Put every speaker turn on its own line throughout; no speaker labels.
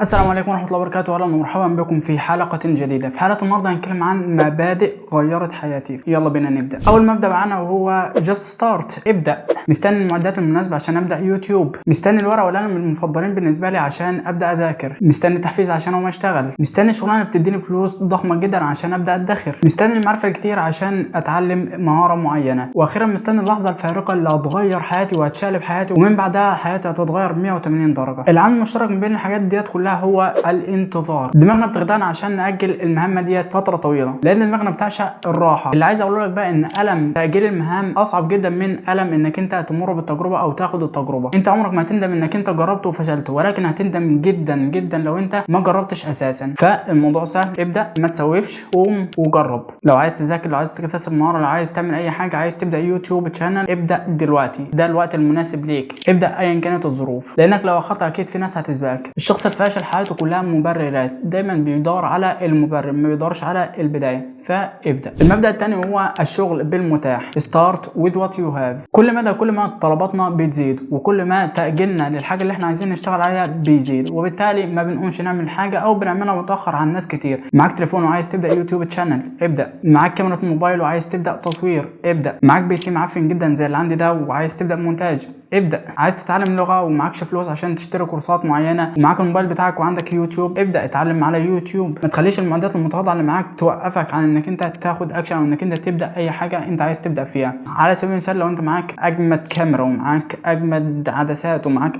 السلام عليكم ورحمة الله وبركاته، أهلا ومرحبا بكم في حلقة جديدة. في حلقة النهاردة هنتكلم عن مبادئ غيرت حياتي. يلا بينا نبدأ. أول مبدأ معانا وهو just start، ابدأ. مستني المعدات المناسبة عشان أبدأ يوتيوب، مستني الورقة والقلم المفضلين بالنسبة لي عشان أبدأ أذاكر، مستني تحفيز عشان أقوم أشتغل، مستني شغلانة بتديني فلوس ضخمة جدا عشان أبدأ أدخر، مستني المعرفة الكتير عشان أتعلم مهارة معينة، وأخيرا مستني اللحظة الفارقة اللي هتغير حياتي وهتشقلب حياتي ومن بعدها حياتي هتتغير 180 درجة. العامل المشترك ما بين الحاجات ديت كلها هو الانتظار. دماغنا بتخدعنا عشان نأجل المهمة ديت فترة طويلة، لأن دماغنا بتعشق الراحة. اللي عايز أقوله لك بقى إن ألم تأجيل المهام أصعب جدا من ألم إنك أنت تمر بالتجربة أو تاخد التجربة. أنت عمرك ما هتندم إنك أنت جربت وفشلت، ولكن هتندم جدا جدا لو أنت ما جربتش أساسا. فالموضوع سهل، ابدأ، ما تسوفش، قوم وجرب. لو عايز تذاكر، لو عايز تكتسب مهارة، لو عايز تعمل أي حاجة، عايز تبدأ يوتيوب تشانل، ابدأ دلوقتي. ده الوقت المناسب ليك. ابدأ أيا كانت الظروف، لأنك لو أخرت أكيد في ناس هتسبقك. الشخص الفاشل حياته كلها مبررات، دايما بيدور على المبرر ما بيدورش على البدايه. فابدا. المبدا الثاني هو الشغل بالمتاح. start with what you have. كل ما طلباتنا بتزيد، وكل ما تاجيلنا للحاجه اللي احنا عايزين نشتغل عليها بيزيد، وبالتالي ما بنقومش نعمل حاجه او بنعملها متاخر عن ناس كتير. معاك تليفون وعايز تبدا يوتيوب تشانل، ابدا. معاك كاميرا موبايل وعايز تبدا تصوير، ابدا. معاك بي سي معفن جدا زي اللي عندي ده وعايز تبدا مونتاج، ابدا. عايز تتعلم لغه ومعكش فلوس عشان تشتري كورسات معينه، ومعاك الموبايل بتاعك وعندك يوتيوب، ابدا اتعلم على يوتيوب. ما تخليش المعدات المتواضعه اللي معاك توقفك عن انك انت تاخد اكشن او انك انت تبدا اي حاجه انت عايز تبدا فيها. على سبيل المثال، لو انت معاك اجمد كاميرا ومعاك اجمد عدسات ومعاك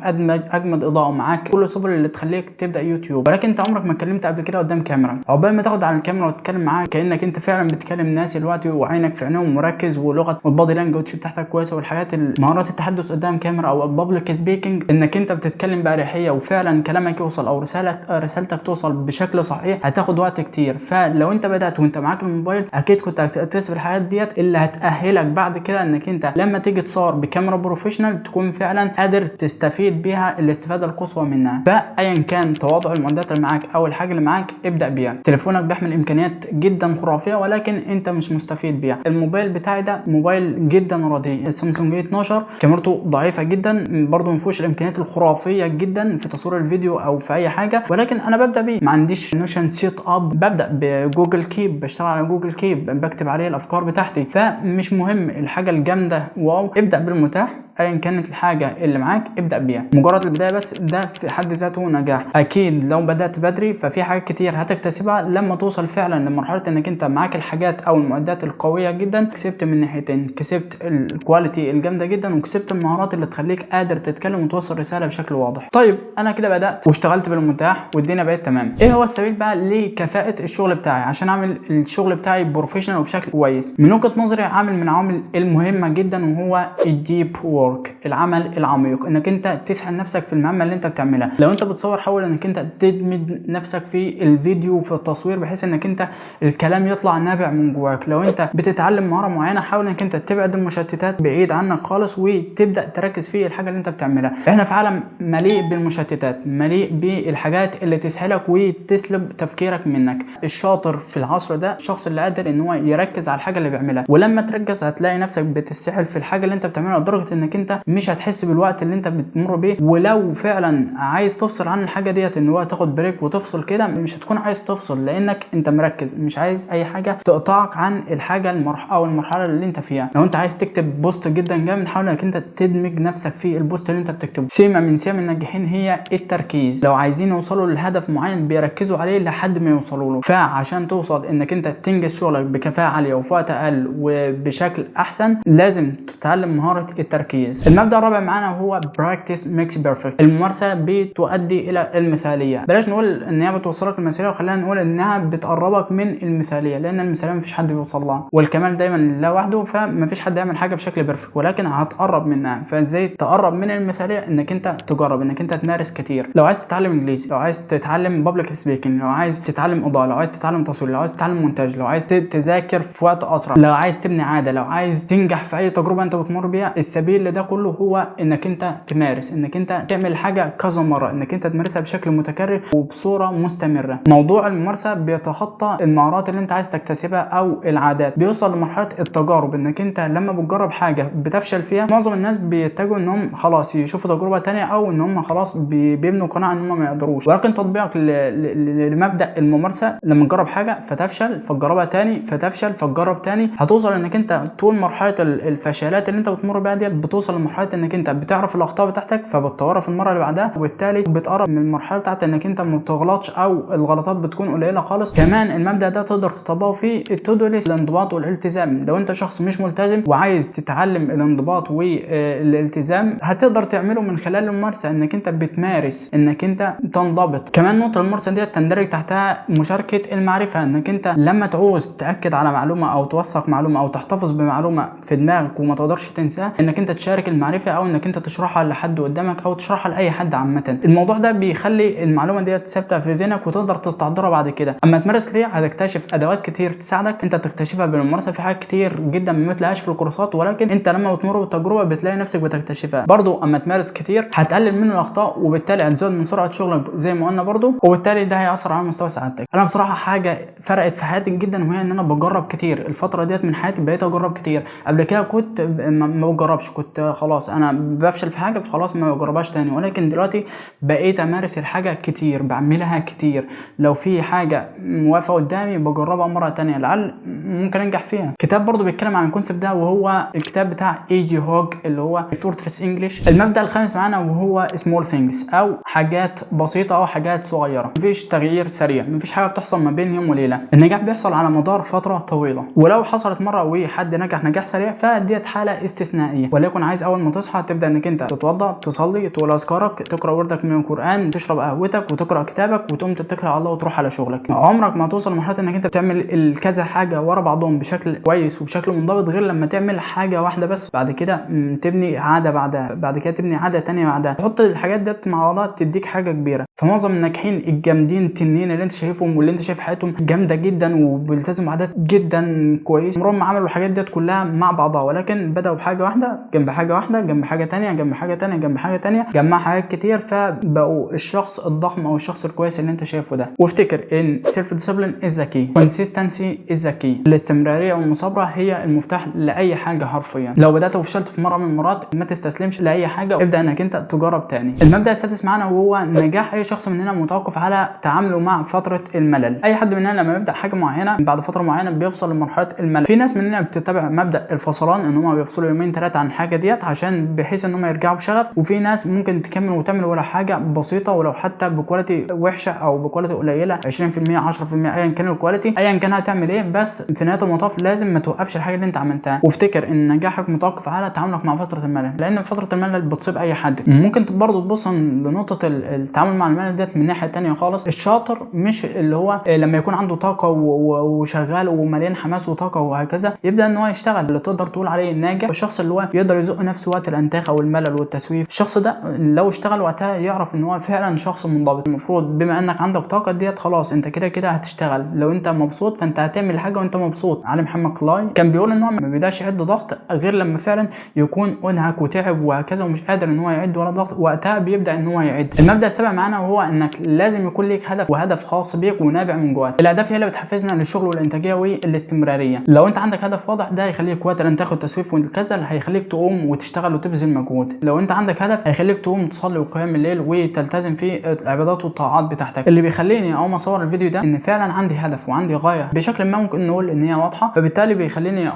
اجمد اضاءه ومعاك كل السبل اللي تخليك تبدا يوتيوب، ولكن انت عمرك ما اتكلمت قبل كده قدام كاميرا، عقبال ما تاخد على الكاميرا وتتكلم معاها كانك انت فعلا بتكلم ناس دلوقتي وعينك في عينهم مركز ولغه والبادي لانجوج بتاعتك كويسه والحاجات مهارات التحدث قدام كاميرا او البابليك سبيكينج، انك انت بتتكلم باريحيه وفعلا كلامك يوصل او رسالتك توصل بشكل صحيح، هتاخد وقت كتير. فلو انت بدات وانت معاك الموبايل اكيد كنت هتكتسب الحاجات ديت اللي هتاهلك بعد كده انك انت لما تيجي تصور بكاميرا بروفيشنال تكون فعلا قادر تستفيد بيها الاستفاده القصوى منها. فايا كان تواضع المعدات اللي معاك او الحاجه اللي معاك ابدا بيها. تليفونك بيحمل امكانيات جدا خرافيه ولكن انت مش مستفيد بيها. الموبايل بتاعي ده موبايل جدا رديء، سامسونج 12 كاميرته ضعيفه جدا، برضه ما فيهوش الامكانيات الخرافيه جدا في تصوير الفيديو او في اي حاجه، ولكن انا ببدا بيه. ما عنديش نوشن سيت اب، ببدا بجوجل كيب، بشتغل على جوجل كيب، بكتب عليه الافكار بتاعتي. فمش مهم الحاجه الجامده، واو، ابدا بالمتاح. ايا كانت الحاجه اللي معاك ابدا بيها. مجرد البدايه بس ده في حد ذاته نجاح. اكيد لو بدات بدري ففي حاجات كتير هتكتسبها لما توصل فعلا لمرحله انك انت معاك الحاجات او المعدات القويه جدا. كسبت من ناحيتين، كسبت الكواليتي الجامده جدا وكسبت المهارات اللي تخليك قادر تتكلم وتوصل رساله بشكل واضح. طيب انا كده بدات واشتغلت بالمتاح والدنيا بقت تمام. ايه هو السبيل بقى لكفاءه الشغل بتاعي عشان اعمل الشغل بتاعي بروفيشنال وبشكل كويس؟ من وجهه نظري عامل من العوامل المهمه جدا وهو الديب وورك، العمل العميق، انك انت تسحل نفسك في المهمه اللي انت بتعملها. لو انت بتصور حاول انك انت تدمج نفسك في الفيديو وفي التصوير بحيث انك انت الكلام يطلع نابع من جواك. لو انت بتتعلم مهاره معينه حاول انك انت تبعد المشتتات بعيد عنك خالص وتبدا تركز في الحاجه اللي انت بتعملها. احنا في عالم مليء بالمشتتات، مليء بالحاجات اللي تسحلك وتسلب تفكيرك منك. الشاطر في العصر ده الشخص اللي قادر ان هو يركز على الحاجه اللي بيعملها، ولما تركز هتلاقي نفسك بتسحل في الحاجه اللي انت بتعملها لدرجه انك انت مش هتحس بالوقت اللي انت بتمر بيه. ولو فعلا عايز تفصل عن الحاجه ديت ان هو تاخد بريك وتفصل كده، مش هتكون عايز تفصل لانك انت مركز، مش عايز اي حاجه تقطعك عن الحاجه او المرحله اللي انت فيها. لو انت عايز تكتب بوست جدا جامد حاول انك انت تدمج نفسك في البوست اللي انت بتكتبه. سمه من سمات الناجحين هي التركيز. لو عايزين يوصلوا لهدف معين بيركزوا عليه لحد ما يوصلوا له. فعشان توصل انك انت تنجز شغلك بكفاءه عاليه وفي وقت اقل وبشكل احسن لازم تتعلم مهاره التركيز. المبدا الرابع معانا هو practice makes perfect. الممارسه بتؤدي الى المثاليه. بلاش نقول ان هي بتوصلك للمثاليه وخلينا نقول انها بتقربك من المثاليه، لان المثاليه مفيش حد بيوصل لها والكمال دايما لله وحده، فمفيش حد يعمل حاجه بشكل بيرفكت ولكن هتقرب منها. فازاي تقرب من المثاليه؟ انك انت تجرب، انك انت تمارس كتير. لو عايز تتعلم انجليزي، لو عايز تتعلم بابليك سبيكنج، لو عايز تتعلم اضاءه، لو عايز تتعلم تصوير، لو عايز تتعلم مونتاج، لو عايز تذاكر في وقت اسرع، لو عايز تبني عاده، لو عايز تنجح في اي تجربه انت بتمر بيها، السبيل كل ده كله هو انك انت تمارس، انك انت تعمل حاجه كذا مره، انك انت تمارسها بشكل متكرر وبصوره مستمره. موضوع الممارسه بيتخطى المهارات اللي انت عايز تكتسبها او العادات، بيوصل لمرحله التجارب، انك انت لما بتجرب حاجه بتفشل فيها معظم الناس بيتجهوا انهم خلاص يشوفوا تجربه تانية او ان هم خلاص بيبنوا قناعه ان هم ما يقدروش. ولكن تطبيقك لمبدا الممارسه لما تجرب حاجه فتفشل فتجربها تاني فتفشل فتجرب تاني، هتوصل انك انت طول مرحله الفشلات اللي انت بتمر بيها ديت بتوصل لمرحله انك انت بتعرف الاخطاء بتاعتك فبتطورها في المره اللي بعدها، وبالتالي بتقرب من المرحله بتاعت انك انت ما بتغلطش او الغلطات بتكون قليله خالص. كمان المبدا ده تقدر تطبقه في التودو ليست، الانضباط والالتزام. لو انت شخص مش ملتزم وعايز تتعلم الانضباط والالتزام هتقدر تعمله من خلال الممارسه، انك انت بتمارس انك انت تنضبط. كمان نقطه الممارسه دي تندرج تحتها مشاركه المعرفه، انك انت لما تعوز تاكد على معلومه او توثق معلومه او تحتفظ بمعلومه في دماغك وما تقدرش تنساها، انك انت تشارك المعرفه او انك انت تشرحها لحد قدامك او تشرحها لاي حد عامه. الموضوع ده بيخلي المعلومه دي ثابته في ذهنك وتقدر تستحضرها بعد كده. اما تمارس كتير هتكتشف ادوات كتير تساعدك انت تكتشفها بالممارسه. في حاجات كتير جدا ما تلاقيهاش في الكورسات، ولكن انت لما بتمر بالتجربه بتلاقي نفسك بتكتشفها. برضو اما تمارس كتير هتقلل من الاخطاء وبالتالي هتزود من سرعه شغلك زي ما قلنا برضو، وبالتالي ده هيأثر على مستوى سعادتك. انا بصراحه حاجه فرقت في حياتي جدا وهي ان انا بجرب كتير. الفتره ديت من حياتي بقيت اجرب كتير. قبل كده كنت ما بجربش، كنت خلاص انا بفشل في حاجه فخلاص ما بجربهاش تاني، ولكن دلوقتي بقيت امارس الحاجه كتير، بعملها كتير. لو في حاجه واقفه قدامي بجربها مره تانية لعل ممكن انجح فيها. كتاب برضو بيتكلم عن الكونسيبت ده وهو الكتاب بتاع ايجي هوج اللي هو فورترس انجلش. المبدا الخامس معانا وهو سمول ثينجز او حاجات بسيطه او حاجات صغيره. مفيش تغيير سريع، مفيش حاجه بتحصل ما بين يوم وليله. النجاح بيحصل على مدار فتره طويله، ولو حصلت مره وحد نجح نجاح سريع فديت حاله استثنائيه. وليكن عايز اول ما تصحى تبدا انك انت تتوضا، تصلي، تقول اذكارك، تقرا وردك من القران، تشرب قهوتك وتقرا كتابك وتقوم تتكل على الله وتروح على شغلك. عمرك ما توصل لمرحله انك انت بتعمل الكذا حاجه ورا بعضهم بشكل كويس وبشكل منضبط غير لما تعمل حاجه واحده بس، بعد كده تبني عاده بعدها، بعد كده تبني عاده تانية بعدها، تحط الحاجات ديت مع بعضها تديك حاجه كبيره. فمعظم الناجحين الجامدين التنين اللي انت شايفهم واللي انت شايف حياتهم جامده جدا وبيلتزموا عادات جدا كويس، عمرهم ما عملوا الحاجات ديت كلها مع بعضها، ولكن بداوا بحاجه واحده جنب حاجه واحده جنب حاجه تانية جنب حاجه تانية جنب حاجه تانية، جمع حاجات كتير فبقوا الشخص الضخم او الشخص الكويس اللي انت شايفه ده. وافتكر ان سيلف ديسيبلين از ذا كي، كونسيستنسي از ذا كي. الاستمراريه والمثابره هي المفتاح لاي حاجه حرفيا. لو بدات وفشلت في مره من المرات ما تستسلمش لاي حاجه، ابدا انك انت تجرب تاني. المبدا السادس معانا وهو نجاح اي شخص مننا متوقف على تعامله مع فتره الملل. اي حد مننا لما يبدا حاجه معينه بعد فتره معينه بيوصل لمرحله الملل. في ناس مننا بتتبع مبدا الفصلان ان هم بيفصلوا يومين ثلاثه عن الحاجه ديت عشان بحيث ان هم يرجعوا بشغف، وفي ناس ممكن تكمل وتعمل ولا حاجه بسيطه ولو حتى بكواليتي وحشه او بكواليتي قليله 20% 10% ايا كان الكواليتي ايا كان هتعمل ايه، بس في نهايه المطاف لازم ما توقفش الحاجه اللي انت عملتها. وافتكر ان نجاحك متوقف على تعاملك مع فتره الملل، لان فتره الملل بتصيب اي حد. ممكن برضه تبص لنقطه التعامل مع الملل ديت من ناحيه ثانيه خالص. الشاطر مش اللي هو لما يكون عنده طاقه وشغال ومليان حماس وطاقه وهكذا يبدا ان هو يشتغل، اللي تقدر تقول عليه الناجح الشخص اللي هو يقدر يزق نفسه وقت الانتاخ او الملل والتسويف. الشخص ده لو اشتغل وقتها يعرف ان هو فعلا شخص منضبط. المفروض بما انك عندك طاقه ديت خلاص انت كده كده هتشتغل. لو انت مبسوط فانت هتعمل حاجه وانت مبسوط. علي محمد كلاي كان بيقول ان هو ما بيبداش يعد ضغط غير لما فعلا يكون انهك وتعب وهكذا ومش قادر ان هو يعد ولا ضغط، وقتها بيبدا ان هو يعد. المبدا السابع معانا وهو انك لازم يكون لك هدف وهدف خاص بيك ونابع من جواك. الاهداف هي اللي بتحفزنا للشغل والانتاجيه والاستمراريه. لو انت عندك هدف واضح ده هيخليك وقت الانتاخ والتسويف والكسل هيخليك تقوم وتشتغل وتبذل مجهود. لو انت عندك هدف هيخليك تقوم تصلي وقيام الليل وتلتزم في العبادات والطاعات بتاعتك. اللي بيخليني اقوم اصور الفيديو ده ان فعلا عندي هدف وعندي غايه بشكل ما ممكن نقول ان هي واضحه، فبالتالي بيخليني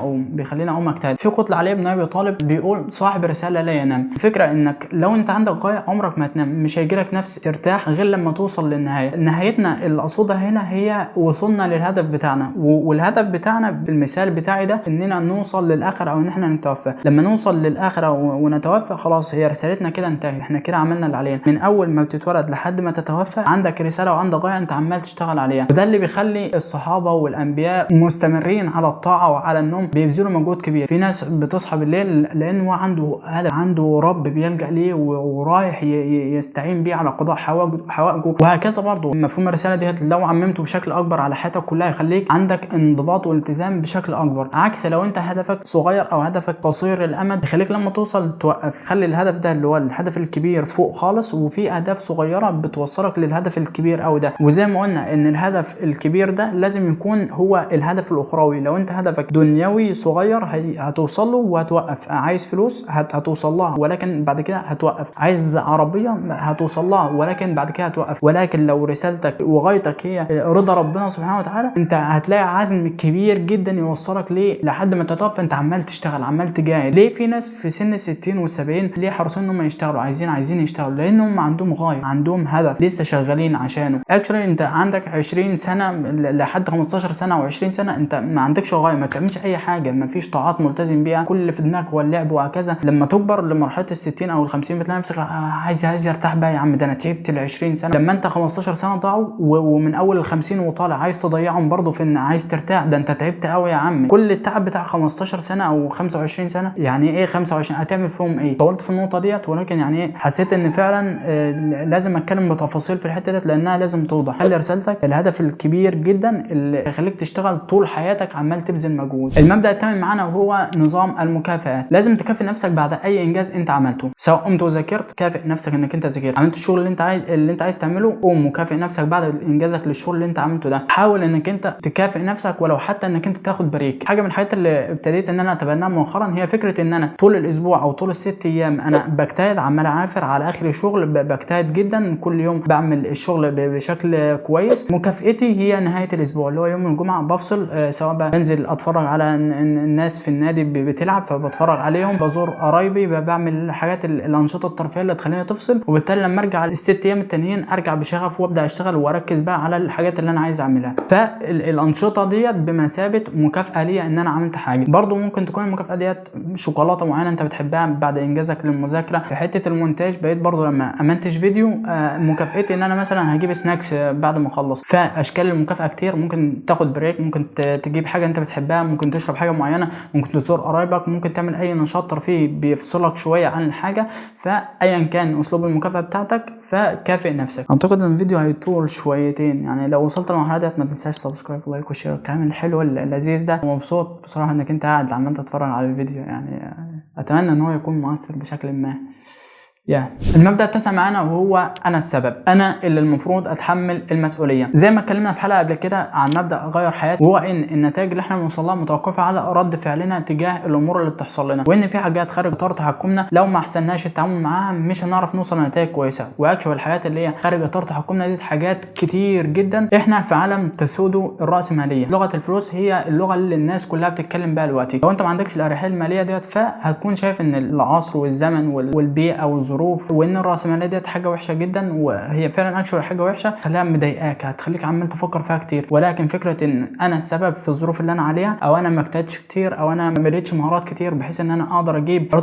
اقوم اجتهد. في قتل علي بن ابي طالب بيقول صاحب رساله لا ينام. الفكره انك لو انت عندك غايه عمرك ما تنام، مش هيجيلك نفس ترتاح غير لما توصل للنهايه. نهايتنا اللي اقصدها هنا هي وصلنا للهدف بتاعنا، والهدف بتاعنا بالمثال بتاعي ده اننا نوصل للاخره او ان احنا نتوفى. لما نوصل للاخره ونتوفى خلاص هي رسالتنا كده انتهت، احنا كده عملنا اللي علينا. من اول ما بتتولد لحد ما تتوفى عندك رساله وعندك غايه انت عمال تشتغل عليها، وده اللي بيخلي الصحابه والانبياء مستمرين على الطاعه وعلى النوم، بيبذلوا مجهود كبير. في ناس بتصحى بالليل لانه عنده هدف، عنده رب بيلجأ ليه ورايح يستعين بيه على قضاء حوائجه وهكذا. برضه مفهوم الرساله دي لو عممته بشكل اكبر على حياتك كلها يخليك عندك انضباط والتزام بشكل اكبر، عكس لو انت هدفك صغير او هدفك قصير الامد يخليك بتخليك لما توصل توقف. خلي الهدف ده اللي هو الهدف الكبير فوق خالص، وفي اهداف صغيره بتوصلك للهدف الكبير او ده. وزي ما قلنا ان الهدف الكبير ده لازم يكون هو الهدف الاخروي. لو انت هدفك دنيوي صغير هتوصل له وهتوقف. عايز فلوس هتوصل لها ولكن بعد كده هتوقف. عايز عربيه هتوصل لها ولكن بعد كده هتوقف. ولكن لو رسالتك وغايتك هي رضا ربنا سبحانه وتعالى، انت هتلاقي عزم كبير جدا يوصلك ليه لحد ما تتوفى. انت عمال تشتغل عمال تجاهد. ليه في ناس في سن 60 و70 ليه حريصين انهم يشتغلوا، عايزين يشتغلوا؟ لانهم عندهم غايه، عندهم هدف لسه شغالين عشانه. اكشلي انت عندك 20 سنه لحد 15 سنه او 20 سنه انت ما عندكش غايه، ما بتعملش اي حاجه، ما فيش طاعات ملتزم بيها، كل اللي في دماغك هو اللعب وهكذا. لما تكبر لمرحله ال60 او ال50 بتلاقي نفسك عايز ارتاح بقى. يا عم ده انا تعبت ال20 سنه. لما انت 15 سنه ضاعوا ومن اول ال50 وطالع عايز تضيعهم برضه في ان عايز ترتاح، ده انت تعبت قوي يا عم. كل التعب بتاع 15 سنه او 25 سنه، يعني ايه 25 هتعمل فيهم ايه؟ طولت في النقطه ديت. ولكن يعني ايه، حسيت ان فعلا لازم اتكلم بتفاصيل في الحته ديت لانها لازم توضح. خلي رسالتك الهدف الكبير جدا اللي يخليك تشتغل طول حياتك عمال تبذل مجهود. المبدا الثامن معانا وهو نظام المكافآت. لازم تكافئ نفسك بعد اي انجاز انت عملته، سواء قمت وذاكرت كافئ نفسك انك انت ذاكرت، عملت الشغل اللي انت عايز تعمله قوم وكافئ نفسك بعد انجازك للشغل اللي انت عملته ده. حاول انك انت تكافئ نفسك ولو حتى انك انت تاخد بريك. حاجه من الحاجات اللي ابتديت ان انا اتبناها مؤخرا هي فكره ان انا طول الاسبوع او طول ال6 ايام انا بجتهد، عمال عافر على اخر الشغل، بجتهد جدا كل يوم بعمل الشغل بشكل كويس. مكافئتي هي نهايه الاسبوع اللي هو يوم الجمعه، بفصل سواء بنزل اتفرج على الناس في النادي بتلعب فبتفرج عليهم، بزور قرايبي، بعمل حاجات الانشطه الترفيهيه اللي تخليني تفصل. وبالتالي لما ارجع ال6 ايام التانيين ارجع بشغف وابدا اشتغل واركز بقى على الحاجات اللي انا عايز اعملها. فالانشطه ديت بمثابه مكافاه ليا ان انا عملت حاجه. برضو ممكن تكون المكافاه ديت شوكولاته معينه انت بتحبها بعد انجازك للمذاكره. في حته المونتاج بقيت برضو لما امنتج فيديو مكافئتي ان انا مثلا هجيب سناكس بعد ما اخلص. فاشكال المكافاه كتير، ممكن تاخد بريك، ممكن تجيب حاجه انت بتحبها، ممكن تشرب حاجه معينه، ممكن تزور قرايبك، ممكن تعمل اي نشاط ترفيهي بيفصلك شويه عن الحاجه. فايا كان اسلوب المكافاه بتاعتك فكافئ نفسك. اعتقد ان الفيديو هيطول شويتين، يعني لو وصلت للمرحله ديت ما تنساش سبسكرايب ولايك وشير والكلام الحلو اللذيذ ده. ومبسوط بصراحه انك انت قاعد عمال تتفرج على الفيديو، يعني اتمنى ان هو يكون مؤثر بشكل ما. المبدأ التاسع معانا وهو انا السبب، انا اللي المفروض اتحمل المسؤوليه. زي ما اتكلمنا في حلقه قبل كده عن مبدأ غير حياتي، وهو ان النتائج اللي احنا بنوصل لها متوقفه على رد فعلنا تجاه الامور اللي بتحصل لنا، وان في حاجات خارج اطار تحكمنا لو ما احسناش التعامل معاها مش هنعرف نوصل لنتائج كويسه. واكشوال الحاجات اللي هي خارج اطار تحكمنا دي حاجات كتير جدا. احنا في عالم تسوده الراسماليه، لغه الفلوس هي اللغه اللي الناس كلها بتتكلم بها دلوقتي. لو انت ما عندكش الاريحيه الماليه ديت فهتكون شايف ان العصر والزمن والبيئه والظروف وان الراسماليه ديت حاجه وحشه جدا، وهي فعلا اكشوال حاجه وحشه خليها مضايقاك، هتخليك عمال تفكر فيها كتير. ولكن فكره ان انا السبب في الظروف اللي انا عليها، او انا ما اجتهدتش كتير، او انا ما بنيتش مهارات كتير بحيث ان انا اقدر اجيب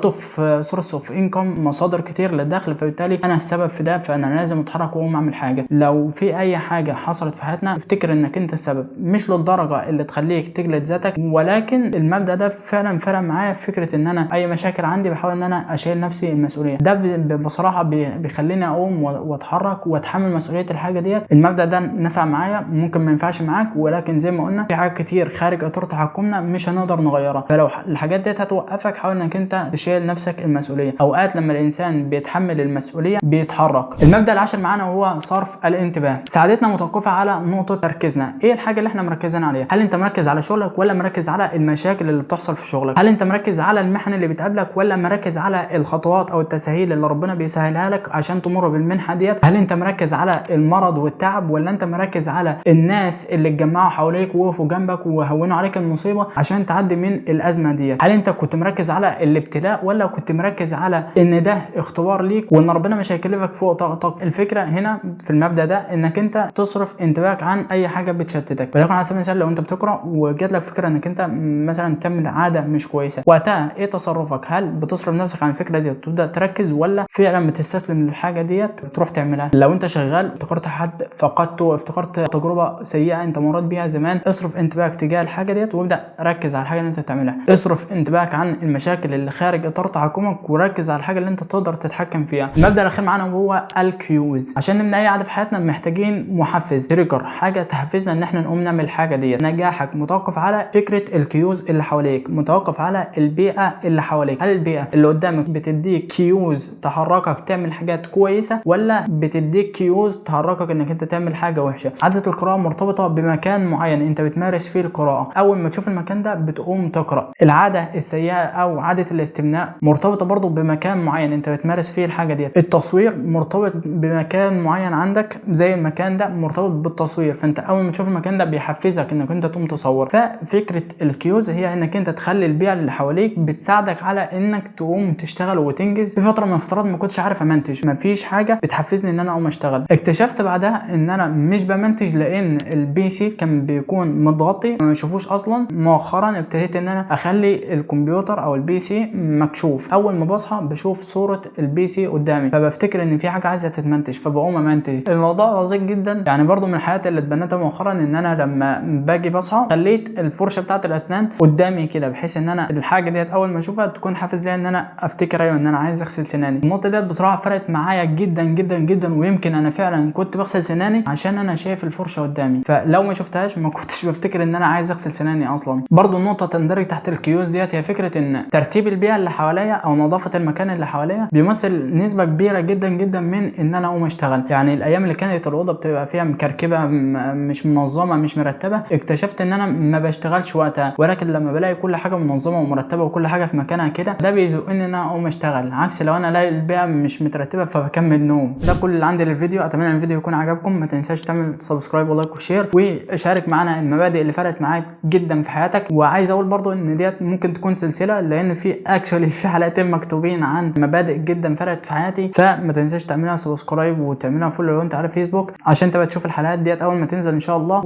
سورس اوف انكم، مصادر كتير للدخل، فبالتالي انا السبب في ده، فانا لازم اتحرك واقوم اعمل حاجه. لو في اي حاجه حصلت في حياتنا افتكر انك انت السبب، مش للدرجه اللي تخليك تجلد ذاتك، ولكن المبدا ده فعلا فرق معايا في فكره ان انا اي مشاكل عندي بحاول ان انا اشيل نفسي المسؤوليه. ده بصراحه بيخليني اقوم واتحرك واتحمل مسؤوليه الحاجه ديت. المبدا ده نفع معايا، ممكن ما ينفعش معاك، ولكن زي ما قلنا في حاجات كتير خارج اطار تحكمنا مش هنقدر نغيرها. فلو الحاجات ديت هتوقفك حاول انك انت تشيل نفسك المسؤوليه. اوقات لما الانسان بيتحمل المسؤوليه بيتحرك. المبدا العاشر معانا وهو صرف الانتباه. سعادتنا متوقفه على نقطه تركيزنا. ايه الحاجه اللي احنا مركزين عليها؟ هل انت مركز على شغلك ولا مركز على المشاكل اللي بتحصل في شغلك؟ هل انت مركز على المحن اللي بتقابلك ولا مركز على الخطوات او التسهيل اللي ربنا بيسهلها لك عشان تمر بالمنحه ديت؟ هل انت مركز على المرض والتعب ولا انت مركز على الناس اللي اتجمعوا حواليك ووقفوا جنبك وهونوا عليك المصيبه عشان تعدي من الازمه ديت؟ هل انت كنت مركز على الابتلاء ولا كنت مركز على ان ده اختبار ليك وان ربنا مش هيكلفك فوق طاقتك؟ الفكره هنا في المبدا ده انك انت تصرف انتباهك عن اي حاجه بتشتتك. ولكن على سبيل المثال لو انت بتقرا وجات لك فكره انك انت مثلا تعمل عاده مش كويسه، وقتها ايه تصرفك؟ هل بتصرف نفسك عن الفكره دي وتبدا تركز، ولا فعلا بتستسلم للحاجه ديت وتروح تعملها. لو انت شغال افتكرت حد فقدته، افتكرت تجربه سيئه انت مريت بيها زمان، اصرف انتباهك تجاه الحاجه ديت وابدا ركز على الحاجه اللي انت بتعملها. اصرف انتباهك عن المشاكل اللي خارج اطار تحكمك وركز على الحاجه اللي انت تقدر تتحكم فيها. المبدا الاخير معانا هو الكيوز. عشان نبني اي عاده في حياتنا محتاجين محفز، تريجر، حاجه تحفزنا ان احنا نقوم نعمل الحاجه ديت. نجاحك متوقف على فكره الكيوز اللي حواليك، متوقف على البيئه اللي حواليك. هل البيئه اللي قدامك بتديك كيوز تحركك تعمل حاجات كويسه ولا بتديك كيوز تحركك انك انت تعمل حاجه وحشه؟ عاده القراءه مرتبطه بمكان معين انت بتمارس فيه القراءه، اول ما تشوف المكان ده بتقوم تقرا. العاده السيئه او عاده الاستمناء مرتبطه برضو بمكان معين انت بتمارس فيه الحاجه ديت. التصوير مرتبط بمكان معين عندك زي المكان ده مرتبط بالتصوير، فانت اول ما تشوف المكان ده بيحفزك انك انت تقوم تصور. ففكره الكيوز هي انك انت تخلي البيئه اللي حواليك بتساعدك على انك تقوم تشتغل وتنجز. في فتره من الفترات ما كنتش عارف امنتج، ما فيش حاجه بتحفزني ان انا اقوم اشتغل. اكتشفت بعدها ان انا مش بمنتج لان البي سي كان بيكون متغطي ما بشوفوش اصلا. مؤخرا ابتديت ان انا اخلي الكمبيوتر او البي سي مكشوف، اول ما بصحى بشوف صوره البي سي قدامي فبفتكر ان في حاجه عايزه تتمنتج فبقوم امنتج. الموضوع بسيط جدا يعني. برضو من الحاجات اللي اتبنتها مؤخرا ان انا لما باجي بصحى خليت الفرشه بتاعه الاسنان قدامي كده بحيث ان انا الحاجه ديت اول ما اشوفها تكون حافز ليا ان انا افتكر ايوه ان انا عايز اغسل سناني. النقطه ديت بصراحه فرقت معايا جدا جدا جدا، ويمكن انا فعلا كنت بغسل سناني عشان انا شايف الفرشه قدامي، فلو ما شفتهاش ما كنتش بفتكر ان انا عايز اغسل سناني اصلا. برضو النقطه تندرج تحت الكيوز ديت هي فكره ان ترتيب البيئه اللي حواليا او نظافه المكان اللي حواليا بيمثل نسبه كبيره جدا جدا من ان انا اقوم اشتغل. يعني الايام اللي كانت الاوضه بتبقى فيها مكركبه مش منظمه مش مرتبه اكتشفت ان انا ما بشتغلش وقتها، ولكن لما بلاقي كل حاجه منظمه ومرتبه وكل حاجه في مكانها كده ده بيزقني ان انا اقوم اشتغل، عكس لو انا الاقي البيئه مش مترتبه فبكمل نوم. ده كل اللي عندي للفيديو، اتمنى الفيديو يكون عجبكم. ما تنساش تعمل سبسكرايب ولايك وشير وشارك معانا المبادئ اللي فرقت معاك جدا في حياتك. وعايز اقول برضو ان ديت ممكن تكون سلسله لان في حلقتين مكتوبين عن مبادئ جدا فرقت في حياتي، فما تنساش تعملها سبسكرايب وتعملها فولو لو انت على فيسبوك عشان تبقى تشوف الحلقات ديت اول ما تنزل ان شاء الله.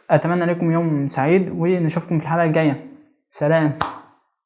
واتمنى لكم يوم سعيد ونشوفكم في الحلقه الجايه. سلام.